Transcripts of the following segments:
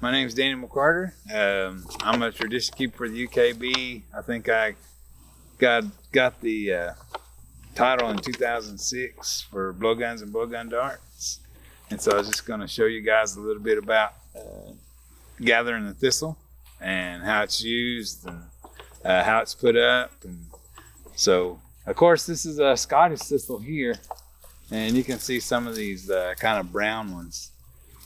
My name's Danny McCarter. I'm a tradition keeper for the UKB. I think I got the title in 2006 for blowguns and blowgun darts. And so I was just going to show you guys a little bit about gathering the thistle and how it's used and how it's put up. And so, of course, this is a Scottish thistle here, and you can see some of these kind of brown ones.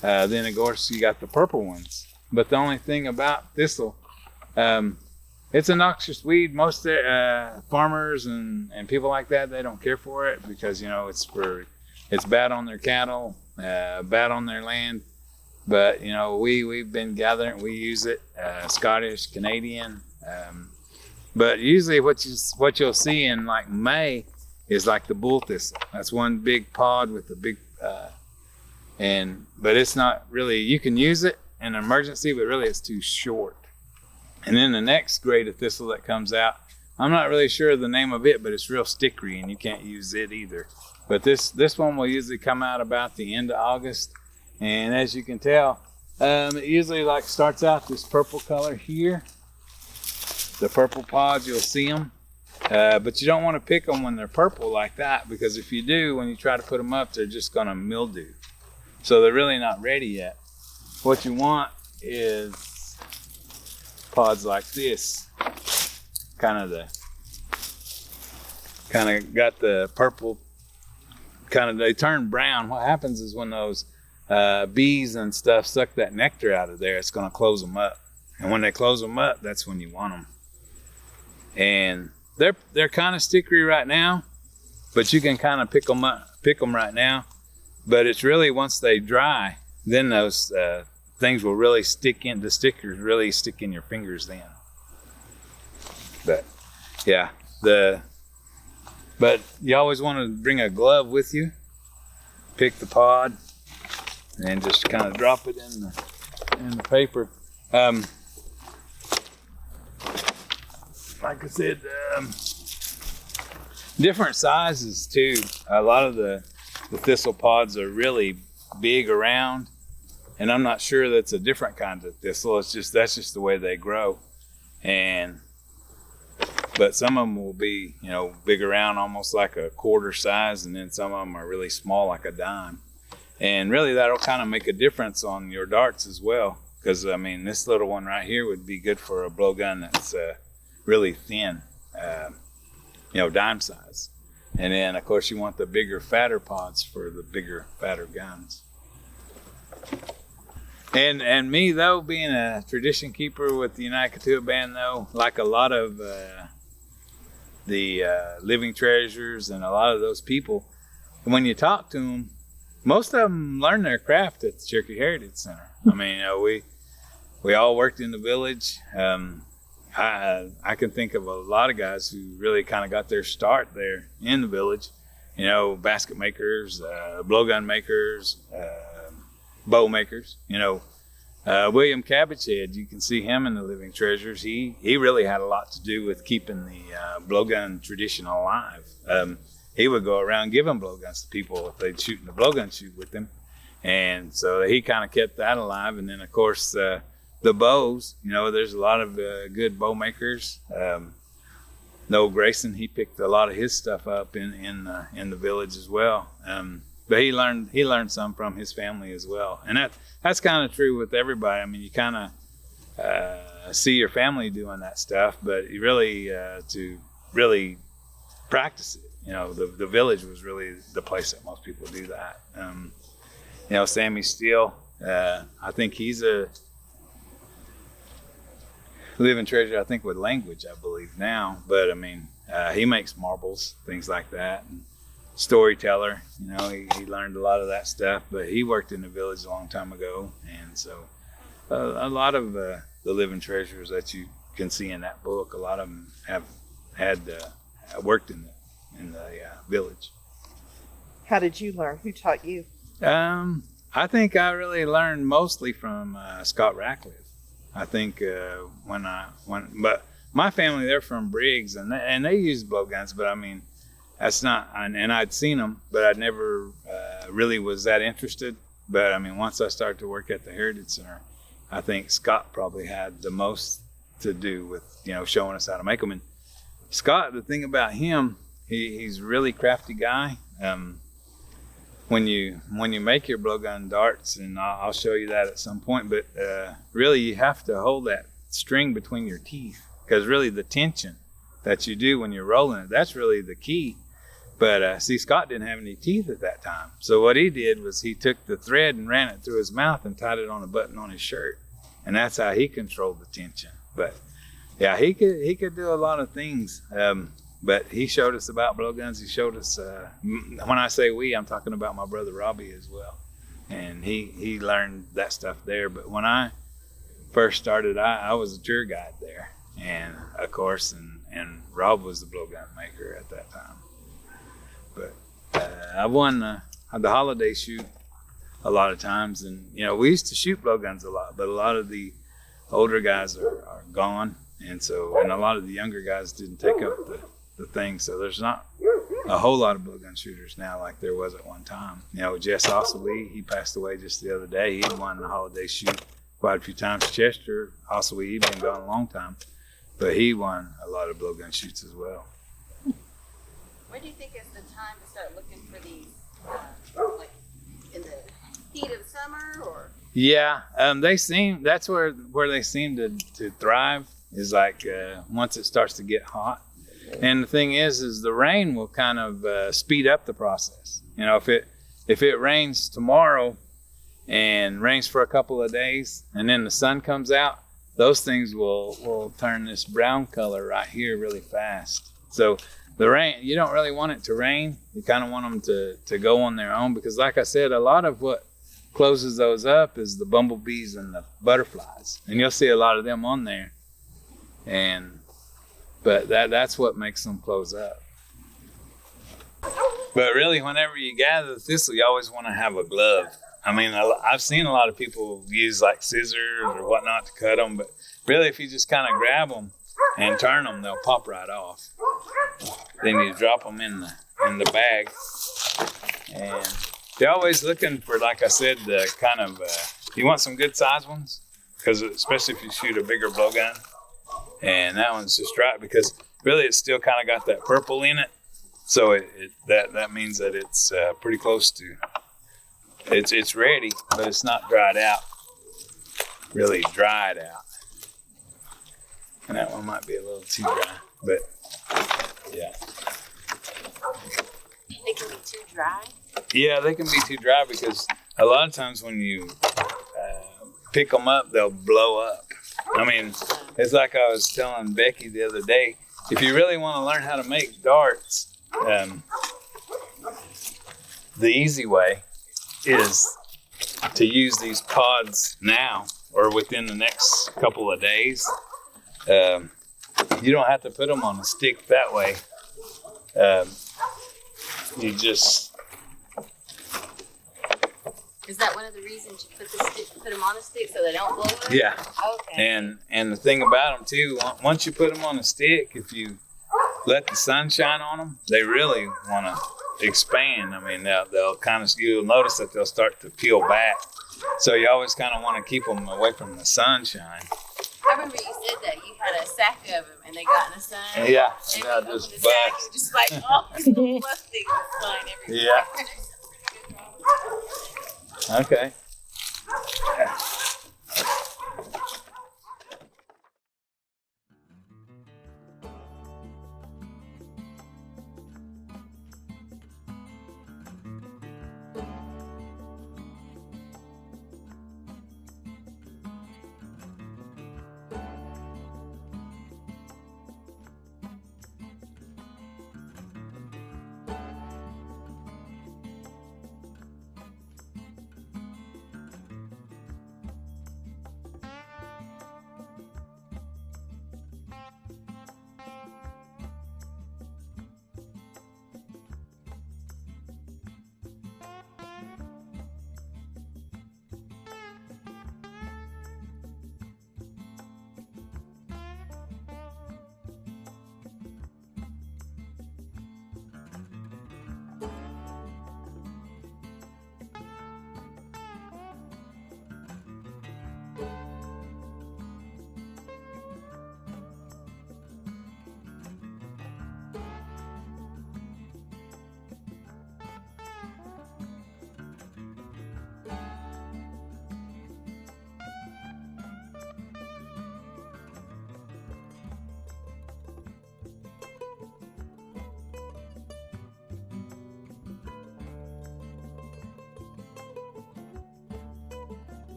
Then, of course, you got the purple ones. But the only thing about thistle, it's a noxious weed. Most farmers and people like that, they don't care for it because, you know, it's bad on their cattle, bad on their land. But, you know, we've been gathering, we use it, Scottish, Canadian. But usually what you'll see in like May is like the bull thistle. That's one big pod with a big, but it's not really, you can use it in an emergency, but really it's too short. And then the next grade of thistle that comes out, I'm not really sure of the name of it, but it's real stickery and you can't use it either. But this one will usually come out about the end of August. And as you can tell, it usually like starts out this purple color here. The purple pods, you'll see them. But you don't want to pick them when they're purple like that, because if you do, when you try to put them up, they're just going to mildew. So they're really not ready yet. What you want is pods like this, kind of got the purple, they turn brown. What happens is when those bees and stuff suck that nectar out of there, it's going to close them up. And when they close them up, that's when you want them. And they're kind of stickery right now, but you can kind of pick them right now. But it's really once they dry, then those things will really stick in. The stickers really stick in your fingers then. But yeah, but you always want to bring a glove with you. Pick the pod and just kind of drop it in the paper. Like I said, different sizes too. A lot of the thistle pods are really big around, and I'm not sure that's a different kind of thistle. That's just the way they grow. But some of them will be, you know, big around almost like a quarter size, and then some of them are really small like a dime. And really that'll kind of make a difference on your darts as well, because I mean this little one right here would be good for a blowgun that's really thin, you know, dime size. And then of course you want the bigger, fatter pods for the bigger, fatter guns. And me though, being a tradition keeper with the United Katuah Band though, like a lot of the living treasures and a lot of those people, when you talk to them, most of them learn their craft at the Cherokee Heritage Center. I mean, you know, we all worked in the village. I can think of a lot of guys who really kind of got their start there in the village. You know, basket makers, blowgun makers, bow makers. You know, William Cabbagehead, you can see him in the Living Treasures. He really had a lot to do with keeping the blowgun tradition alive. He would go around giving blowguns to people if they'd shoot in the blowgun chute with him. And so he kind of kept that alive. And then, of course, the bows, you know, there's a lot of good bow makers. Noel Grayson, he picked a lot of his stuff up in the village as well. But he learned some from his family as well. And that's kind of true with everybody. I mean, you kind of see your family doing that stuff, but you really to really practice it. You know, the village was really the place that most people do that. You know, Sammy Steele, I think he's a living treasure, I think, with language, I believe now. But I mean, he makes marbles, things like that. And storyteller, you know, he learned a lot of that stuff, but he worked in the village a long time ago. And so a lot of the living treasures that you can see in that book, a lot of them have had worked in the village. How did you learn? Who taught you? I think I really learned mostly from Scott Ratcliffe. I think but my family, they're from Briggs, and they use blowguns, but I mean, that's not, and I'd seen them, but I never really was that interested. But I mean, once I started to work at the Heritage Center, I think Scott probably had the most to do with, showing us how to make them. And Scott, the thing about him, he's a really crafty guy. When you make your blowgun darts, and I'll show you that at some point, but really you have to hold that string between your teeth, because really the tension that you do when you're rolling it, that's really the key. But see, Scott didn't have any teeth at that time. So what he did was he took the thread and ran it through his mouth and tied it on a button on his shirt. And that's how he controlled the tension. But yeah, he could do a lot of things. But he showed us about blowguns. He showed us, when I say we, I'm talking about my brother Robbie as well. And he learned that stuff there. But when I first started, I was a tour guide there. And of course, and Rob was the blowgun maker at that time. But I won the holiday shoot a lot of times. And, we used to shoot blowguns a lot, but a lot of the older guys are gone. And a lot of the younger guys didn't take up the thing. So there's not a whole lot of blowgun shooters now like there was at one time. Jess Osawee, he passed away just the other day. He won the holiday shoot quite a few times. Chester Osawee, he'd been gone a long time, but he won a lot of blowgun shoots as well. When do you think is the time to start looking for these, like in the heat of summer, or? Yeah, that's where they seem to thrive, is like once it starts to get hot. And the thing is the rain will kind of speed up the process. If it rains tomorrow and rains for a couple of days, and then the sun comes out, those things will turn this brown color right here really fast. So the rain, you don't really want it to rain. You kind of want them to go on their own, because like I said, a lot of what closes those up is the bumblebees and the butterflies. And you'll see a lot of them on there. But that's what makes them close up. But really, whenever you gather the thistle, you always want to have a glove. I mean, I've seen a lot of people use like scissors or whatnot to cut them, but really if you just kind of grab them and turn them, they'll pop right off. Then you drop them in the bag. And you're always looking for, like I said, the kind of, you want some good size ones, because especially if you shoot a bigger blowgun. And that one's just right, because really it's still kind of got that purple in it. So that means that it's pretty close to, it's ready, but it's not dried out, really dried out. And that one might be a little too dry, but yeah. They can be too dry? Yeah, they can be too dry, because a lot of times when you pick them up, they'll blow up. I mean, it's like I was telling Becky the other day, if you really want to learn how to make darts, the easy way is to use these pods now or within the next couple of days. You don't have to put them on a stick that way. You just... Is that one of the reasons you put them on a stick so they don't blow up? Yeah. Okay. And the thing about them too, once you put them on a stick, if you let the sun shine on them, they really want to expand. I mean, they'll kind of, you'll notice that they'll start to peel back. So you always kind of want to keep them away from the sunshine. I remember you said that you had a sack of them and they got in the sun. Yeah. And Yeah, you just opened the sack, you just like, oh, this little plastic flying everywhere. Yeah. Okay.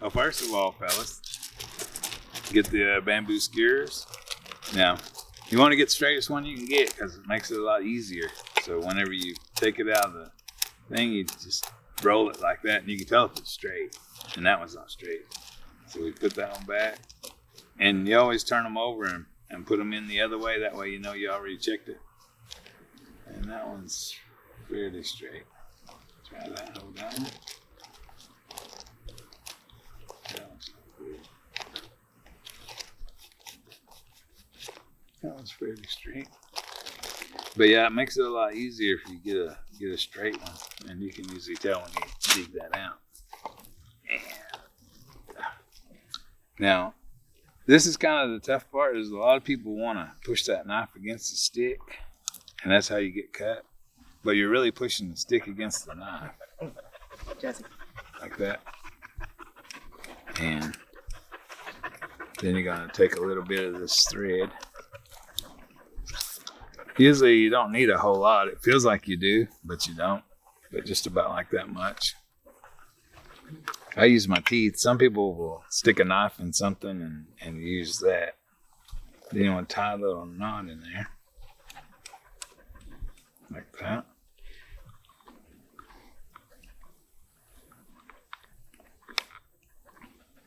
Well, first of all, fellas, get the bamboo skewers. Now, you want to get the straightest one you can get because it makes it a lot easier. So whenever you take it out of the thing, you just roll it like that, and you can tell if it's straight. And that one's not straight. So we put that one back. And you always turn them over and put them in the other way. That way you know you already checked it. And that one's fairly straight. Try that. Hold that one. That one's not good. That one's fairly straight. But yeah, it makes it a lot easier if you get a straight one. And you can usually tell when you dig that out. Now, this is kind of the tough part, is a lot of people want to push that knife against the stick, and that's how you get cut. But you're really pushing the stick against the knife. Jesse. Like that. And then you're going to take a little bit of this thread. Usually you don't need a whole lot. It feels like you do, but you don't. But just about like that much. I use my teeth. Some people will stick a knife in something and use that. Then you want to tie a little knot in there. Like that.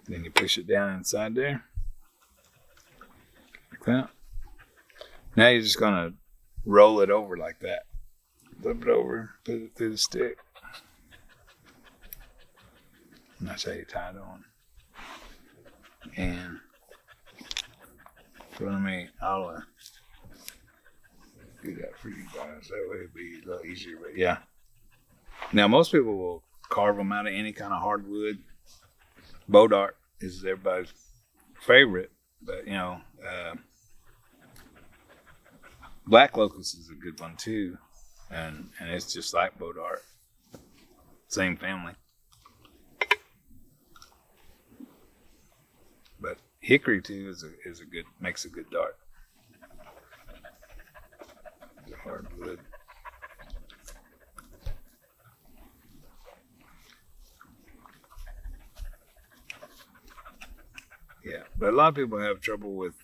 Then you push it down inside there. Like that. Now you're just going to roll it over like that. Flip it over, put it through the stick. And that's how you tie it on. And I'll do that for you guys. That way it'll be a little easier. But yeah. Now most people will carve them out of any kind of hardwood. Bow dart is everybody's favorite, but you know, black locust is a good one too, and it's just like bow dart, same family. But hickory too is a good, makes a good dart. It's a hardwood. Yeah, but a lot of people have trouble with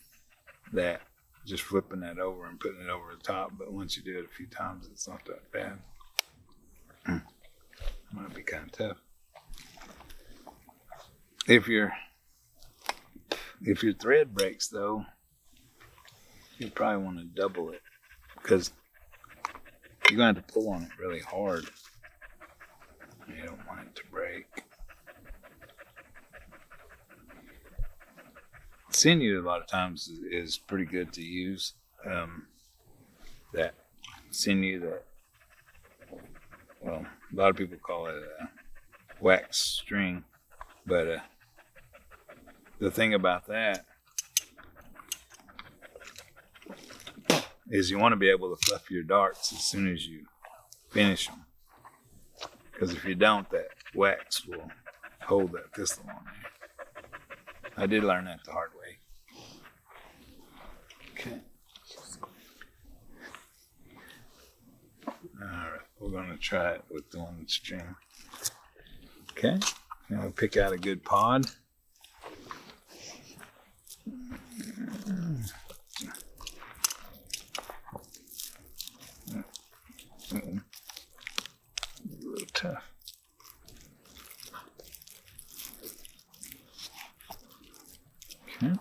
that, just flipping that over and putting it over the top. But once you do it a few times, it's not that bad. Might be kind of tough. If your thread breaks though, you probably want to double it because you're going to have to pull on it really hard. You don't want it to break. Sinew a lot of times is pretty good to use. That sinew that, well, a lot of people call it wax string, but the thing about that is you want to be able to fluff your darts as soon as you finish them, because if you don't, that wax will hold that thistle on there. I did learn that the hard way. Okay. Alright, we're going to try it with the one with string. Okay, now we'll pick out a good pod. A little tough. Okay.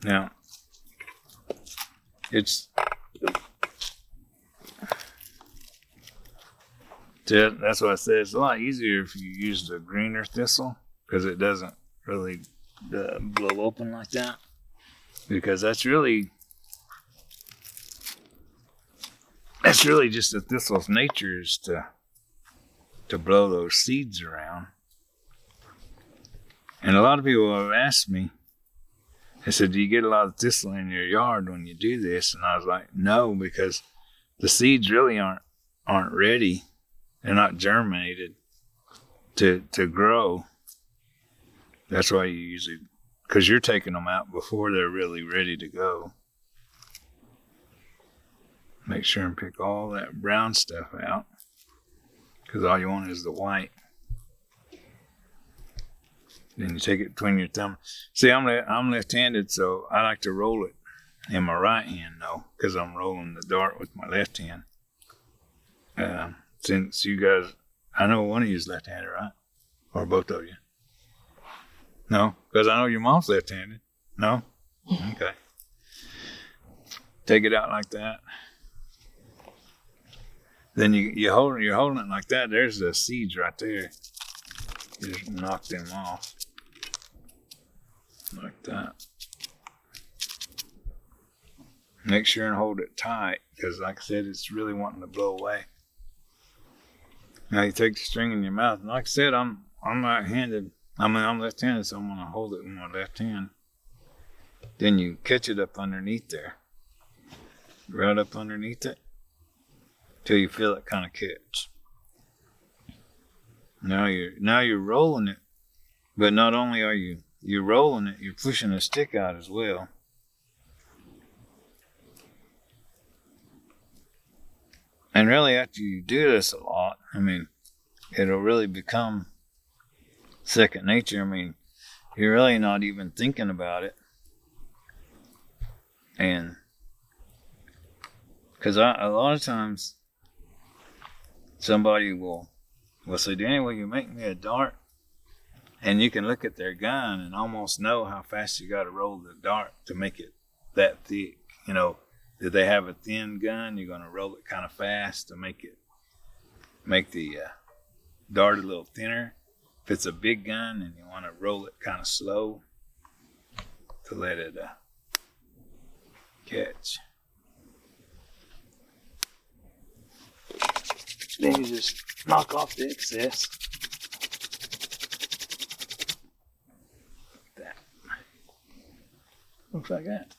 Now, that's what I said. It's a lot easier if you use the greener thistle because it doesn't really blow open like that. Because that's really just the thistle's nature is to blow those seeds around. And a lot of people have asked me, they said, do you get a lot of thistle in your yard when you do this? And I was like, no, because the seeds really aren't ready. They're not germinated to grow. That's why you usually, because you're taking them out before they're really ready to go. Make sure and pick all that brown stuff out, because all you want is the white. Then you take it between your thumb. See, I'm left-handed, so I like to roll it in my right hand, though, because I'm rolling the dart with my left hand. Since you guys, I know one of you is left-handed, right? Or both of you? No? Because I know your mom's left-handed. No? Okay. Take it out like that. Then you're holding it like that. There's the seeds right there. You just knock them off. Like that. Make sure and hold it tight, because like I said, it's really wanting to blow away. Now you take the string in your mouth, and like I said, I'm right-handed. I'm left-handed, so I'm gonna hold it with my left hand. Then you catch it up underneath there, right up underneath it, till you feel it kind of catch. Now you're rolling it, but not only are you're rolling it, you're pushing the stick out as well. And really, after you do this a lot, I mean, it'll really become second nature. I mean, you're really not even thinking about it. And because a lot of times somebody will say, Danny, will you make me a dart? And you can look at their gun and almost know how fast you got to roll the dart to make it that thick. You know, if they have a thin gun, you're going to roll it kind of fast to make the dart a little thinner. If it's a big gun, then you want to roll it kind of slow to let it catch. Then you just knock off the excess. Like that. Looks like that.